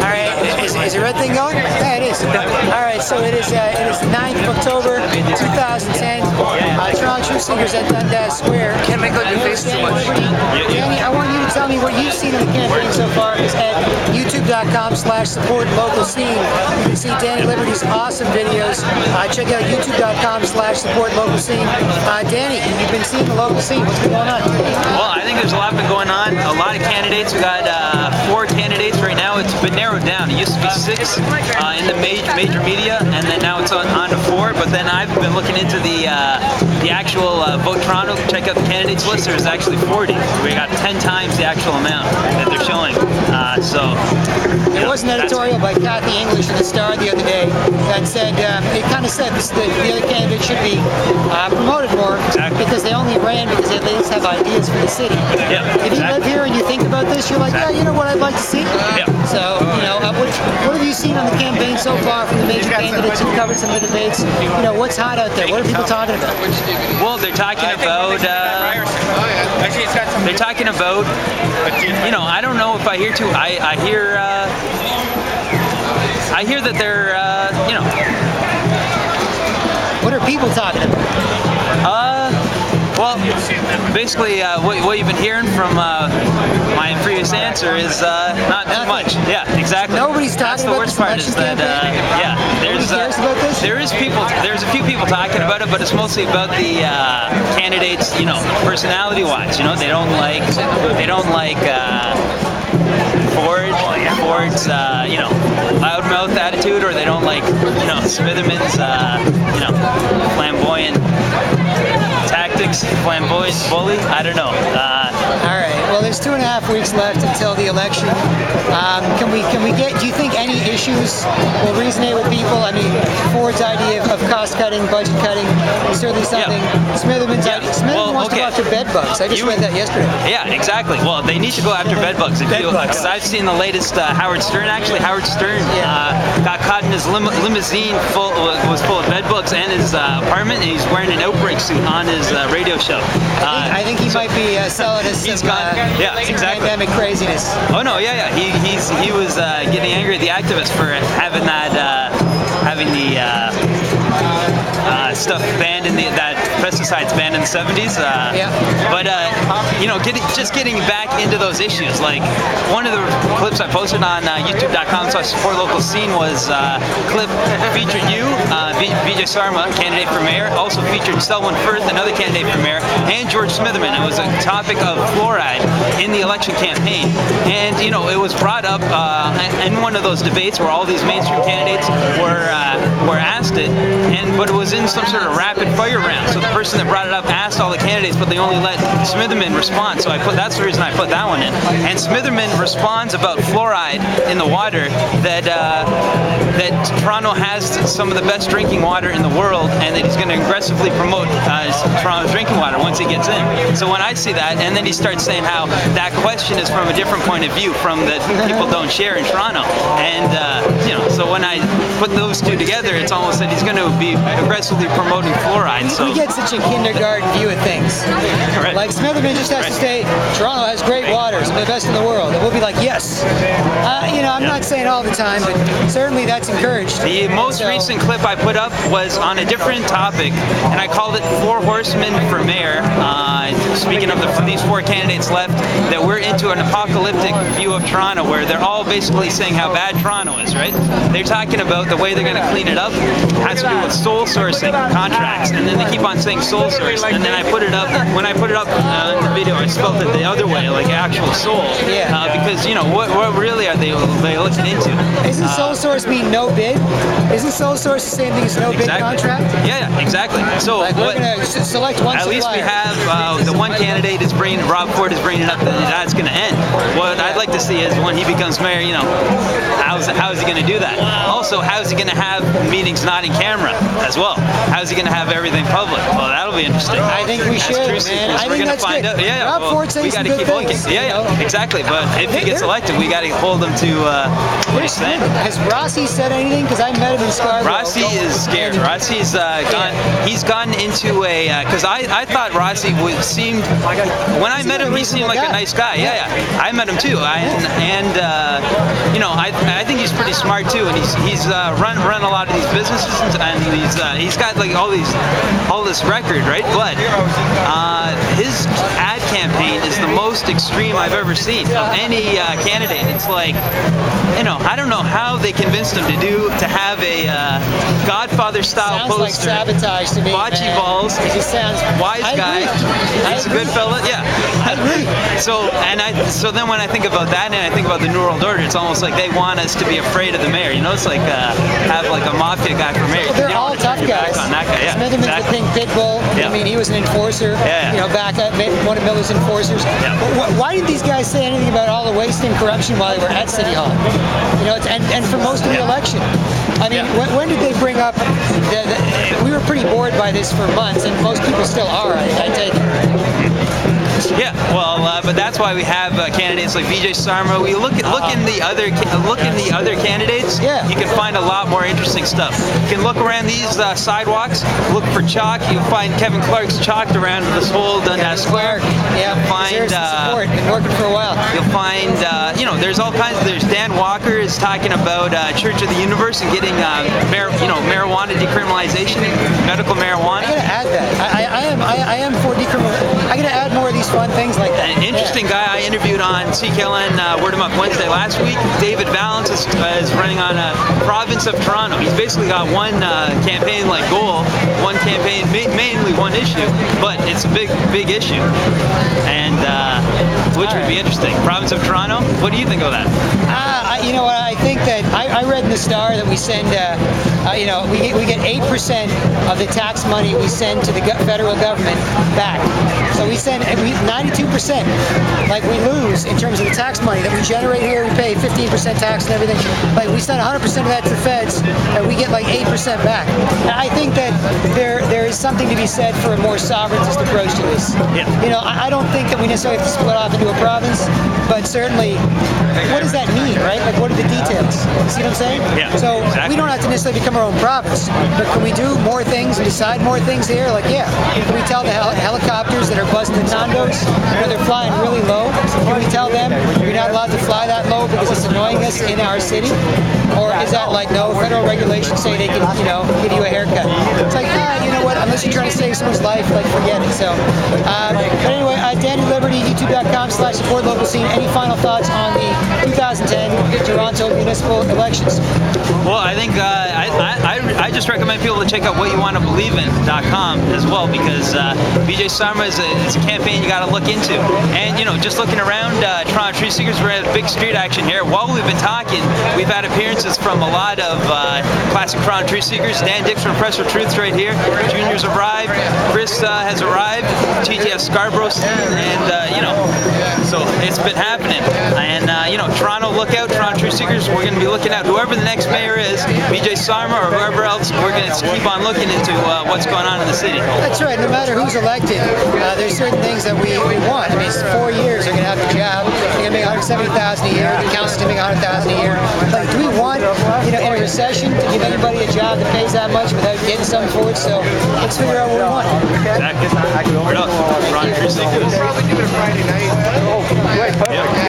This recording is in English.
All right, is the red thing going? Yeah, it is. All right, so it is the 9th of October, 2010. Toronto Truth Seekers at Dundas Square. Can't make out your face too much. Danny, I want you to tell me what you've seen in the campaign so far. It's at youtube.com/support local scene. You can see Danny Liberty's awesome videos. Check out youtube.com/support local scene. Danny, you've been seeing the local scene. What's going on? Well, I think there's a lot been going on. A lot of candidates. We got 4 candidates right now. It's been narrowed down. It used to be 6 in the major media, and then now it's on to 4. But then I've been looking into the actual Vote Toronto. Check out the candidates list. There's actually 40. We got 10 times the actual amount that they're showing. There was an editorial by Kathy English in the Star the other day that said it kind of said the other candidates should be promoted more because they only ran because they at least have ideas for the city. Yeah, if you live here and you think about this, you're like, yeah, you know what I'd like to see. Yeah. So, what have you seen on the campaign so far from the major candidates? You've covered some of the debates. What's hot out there? What are people talking about? Well, they're talking about. They're talking about. I don't know if I hear too. I hear. I hear that they're. What are people talking about? Well, basically, what you've been hearing from my previous answer is not too much. Yeah, exactly. Nobody's talking about this. That's the worst part. Is that there's a few people talking about it, but it's mostly about the candidates. Personality-wise, they don't like Ford's loudmouth attitude, or they don't like Smitherman's flamboyant tactics, flamboyant bully. I don't know. All right. Well, there's 2.5 weeks left until the election. Can we get? Do you think any issues will resonate with people? I mean, Ford's idea of cost cutting, budget cutting is certainly something. Yeah. Smitherman's idea. Smitherman wants to go after bed bugs. I just read that yesterday. Yeah, exactly. Well, they need to go after bed bugs. Because I've seen the latest Howard Stern. Actually, Howard Stern got caught in his limousine was full of bed bugs and his apartment, and he's wearing an outbreak suit on his radio show. I think he might be selling us some pandemic craziness. Oh no, yeah. He was getting angry at the activists for having the stuff banned that pesticides banned in the 70s. But just getting back into those issues. Like one of the clips I posted on youtube.com/support local scene was a clip featured you, Vijay Sarma, candidate for mayor. Also featured Selwyn Firth, another candidate for mayor, and George Smitherman. It was a topic of fluoride in the election campaign, and it was brought up in one of those debates where all these mainstream candidates were asked it, but it was in some sort of rapid fire round. So the person that brought it up asked all the candidates, but they only let Smitherman respond. So that's the reason I put that one in. And Smitherman responds about fluoride in the water that Toronto has some of the best drinking water in the world, and that he's going to aggressively promote Toronto's drinking water once he gets in. So when I see that, and then he starts saying how that question is from a different point of view from that people don't share in Toronto, and so when I put those two together, it's almost that he's going to be aggressively promoting fluoride. So we get such a kindergarten view of things. Right. Like Smitherman just has to say, Toronto has great water, some of the best in the world, and we'll be like, yes. I'm not saying all the time, but certainly that's encouraged. The most recent clip I put up was on a different topic, and I called it 4 Horsemen for Mayor. Speaking of these 4 candidates left, that we're into an apocalyptic view of Toronto, where they're all basically saying how bad Toronto is, right? They're talking about the way they're going to clean it up. It has to do with sole sourcing contracts, and then they keep on saying sole source, and then I put it up. When I put it up in the video, I spelled it the other way, like actual soul. Because what really are they looking into? Isn't sole source mean no bid? Isn't sole source the same thing as no bid contract? Yeah, exactly. So we're going to select one at supplier. least we have the one candidate is Rob Ford is bringing it up that that's going to end. What I'd like to see is when he becomes mayor, how is he going to do that? Also, how is he going to have meetings not in camera as well? How is he going to have everything public? Well, that'll be interesting. I think we should, man. I think that's good. Yeah, Rob Ford says we got to keep looking. Exactly. But if he gets elected, we got to hold him to what he's saying. Has Rossi said anything? Because I met him in Scarborough. Rossi is scared. Rossi's gone. He's gone into a because I thought Rossi seemed when I met him, he seemed like a nice guy. Yeah. I met him too. I think he's pretty smart too, and he's run a lot of these businesses, and he's got like all this record, right? But his ad campaign is the most extreme I've ever seen of any candidate. It's like, I don't know how they convinced him to have a Godfather style sounds poster. Like sabotage to me. Bocce man. balls. It just sounds wise guy. He's a good fella. Yeah. I agree. So then when I think about that and I think about the New World Order, it's almost like they want us to be afraid of the mayor. It's like have like a mafia guy for mayor. Well, they're all tough guys. On that guy. Yeah. Smitherman's Exactly. the thing, Pitbull. Yeah. I mean, he was an enforcer. Yeah. Back at one of Miller's enforcers. Yeah. Why didn't these guys say anything about all the waste and corruption while they were at City Hall? And for most of the election. I mean, when did they bring up? We were pretty bored by this for months, and most people still are. I take it. Yeah, well, but that's why we have candidates like Vijay Sarma. We look in the other candidates. Yeah. You can find a lot more interesting stuff. You can look around these sidewalks, look for chalk. You'll find Kevin Clark's chalked around this whole Dundas Square. Yeah, Find support. Been working for a while. You'll find there's all kinds. There's Dan Walker is talking about Church of the Universe and getting marijuana decriminalization, medical marijuana. I gotta add that. I am for decriminalization. I gotta add more of these fun things like that. An interesting guy I interviewed on CKLN Word 'em Up Wednesday last week. David Valance is running on a province of Toronto. He's basically got one campaign goal, one campaign, mainly one issue, but it's a big issue, and which would be interesting. Province of Toronto. What do you think of that? I think that I read in the Star that we send, we get 8% of the tax money we send to the federal government back. So we send 92%. Like we lose in terms of the tax money that we generate here. We pay 15% tax and everything. Like we send 100% of that to the feds, and we get like 8% back. And I think that there is something to be said for a more sovereigntist approach to this. Yeah. I don't think that we necessarily have to split off into a province, but certainly, what does that mean, right? Like, what are the details? See what I'm saying? Yeah. So exactly. we don't have to necessarily become our own province, but can we do more things and decide more things here? Like, yeah, can we tell the helicopters that are buzzing the condos, they're flying really low, can we tell them you're not allowed to fly that low because it's annoying us in our city? Or is that like, no, federal regulations say they can, give you a haircut? It's like, you know what, unless you're trying to save someone's life, like, forget it. So, but anyway, Danny Liberty, youtube.com/support local scene. Any final thoughts on the 2010 Toronto municipal elections? Well, I think I just recommend people to check out whatyouvanttoBelievein.com as well, because Vijay Sarma is a campaign you got to look into. And just looking around Toronto Tree Seekers, we're at a big street action here. While we've been talking, we've had appearances from a lot of classic Toronto Tree Seekers. Dan Dix from Press for Truth's right here. Junior's arrived. Chris has arrived. TTF Scarborough, and so it's been happening. And Toronto, look out, Toronto Tree Seekers. We're going to be looking at whoever the next mayor is, Vijay Sarma or whoever else. We're going to keep on looking into what's going on in the city. That's right. No matter who's elected, there's certain things that we want. I mean, it's 4 years. They're going to have a job. They're going to make $170,000 a year. The council's going to make $100,000 a year. Like, do we want, in a recession, to give anybody a job that pays that much without getting something for it? So let's figure out what we want. Exactly. We're up. Toronto Tree Seekers. Probably do it Friday night. Oh, right. Perfect. Yep.